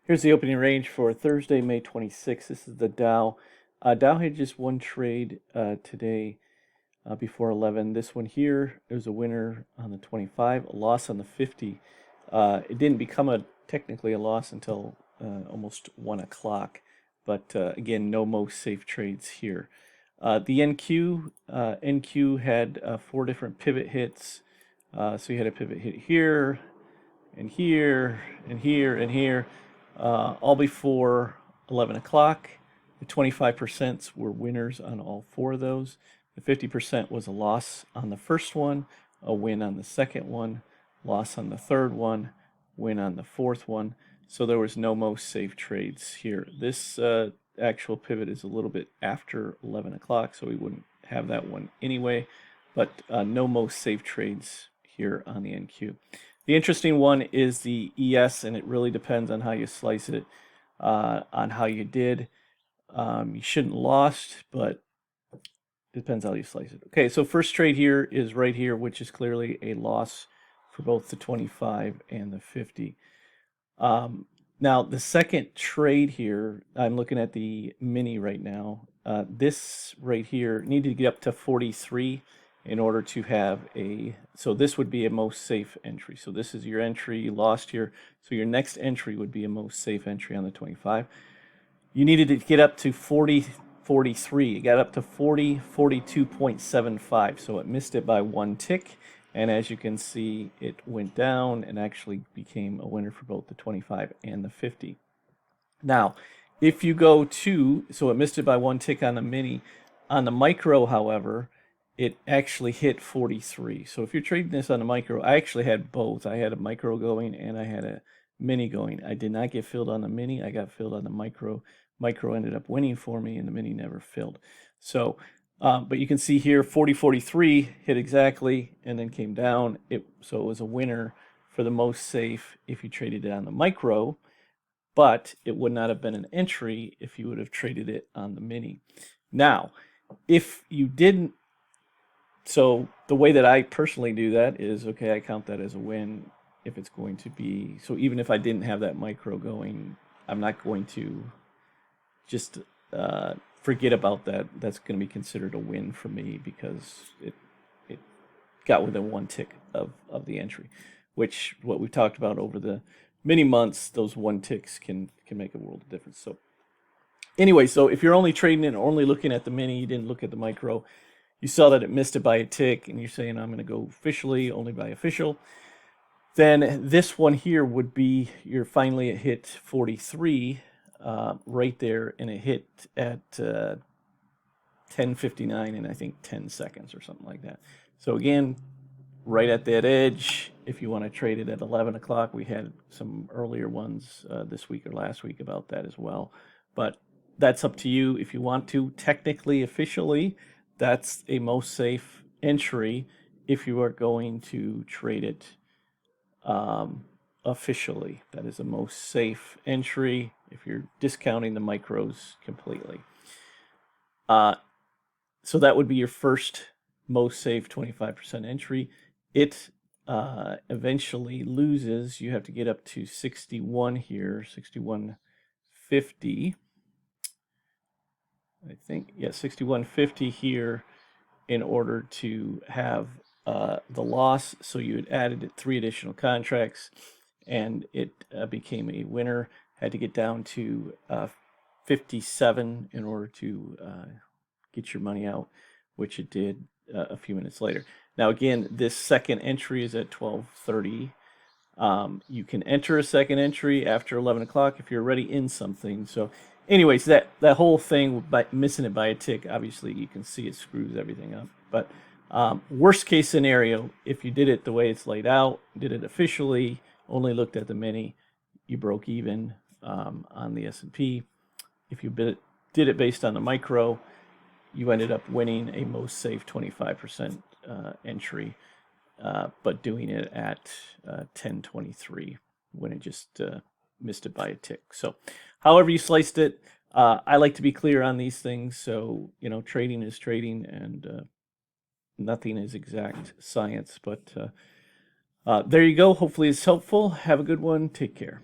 Here's the opening range for Thursday, May 26th. This is the Dow. Dow had just one trade today before 11. This one here, it was a winner on the 25, a loss on the 50. It didn't become technically a loss until almost 1 o'clock. But again, no most safe trades here. The NQ had 4 different pivot hits. So you had a pivot hit here, and here, and here, and here, all before 11 o'clock. The 25% were winners on all 4 of those. The 50% was a loss on the first one, a win on the second one, loss on the third one, win on the fourth one. So there was no most safe trades here. This actual pivot is a little bit after 11 o'clock, so we wouldn't have that one anyway. But no most safe trades here on the NQ. The interesting one is the ES, and it really depends on how you slice it, on how you did. You shouldn't have lost, but it depends how you slice it. Okay, so first trade here is right here, which is clearly a loss for both the 25 and the 50. Now, the second trade here, I'm looking at the mini right now. This right here needed to get up to 43 in order to have so this would be a most safe entry. So this is your entry, you lost here. So your next entry would be a most safe entry on the 25. You needed to get up to 43. It got up to 42.75. So it missed it by 1 tick. And as you can see, it went down and actually became a winner for both the 25 and the 50. Now, if you go so it missed it by 1 tick on the mini. On the micro, however, it actually hit 43. So if you're trading this on the micro, I actually had both. I had a micro going and I had a mini going. I did not get filled on the mini. I got filled on the micro. Micro ended up winning for me and the mini never filled. So, but you can see here 40.43 hit exactly and then came down. So it was a winner for the most safe if you traded it on the micro, but it would not have been an entry if you would have traded it on the mini. Now, if you didn't, so the way that I personally do that is, okay, I count that as a win if it's going to be, so even if I didn't have that micro going, I'm not going to just forget about that. That's going to be considered a win for me because it got within 1 tick of the entry, which what we've talked about over the many months, those 1 ticks can make a world of difference. So anyway, so if you're only trading and only looking at the mini, you didn't look at the micro, you saw that it missed it by a tick, and you're saying, I'm going to go officially, only by official, then this one here would be, finally it hit 43 right there, and it hit at 10:59 and I think 10 seconds or something like that. So again, right at that edge, if you want to trade it at 11 o'clock, we had some earlier ones this week or last week about that as well. But that's up to you if you want to. Technically, officially, that's a most safe entry if you are going to trade it officially. That is a most safe entry if you're discounting the micros completely. So that would be your first most safe 25% entry. It eventually loses. You have to get up to 61 here, 61.50. I think, yeah, 61.50 here in order to have the loss. So you had added 3 additional contracts and it became a winner. Had to get down to 57 in order to get your money out, which it did a few minutes later. Now, again, this second entry is at 12:30. You can enter a second entry after 11 o'clock if you're already in something. So anyways, that whole thing, by missing it by a tick, obviously you can see it screws everything up. But worst case scenario, if you did it the way it's laid out, did it officially, only looked at the mini, you broke even on the S&P. If you did it based on the micro, you ended up winning a most safe 25% entry, but doing it at 10:23 when it just missed it by a tick. So however you sliced it, I like to be clear on these things. So, trading is trading and nothing is exact science. But there you go. Hopefully it's helpful. Have a good one. Take care.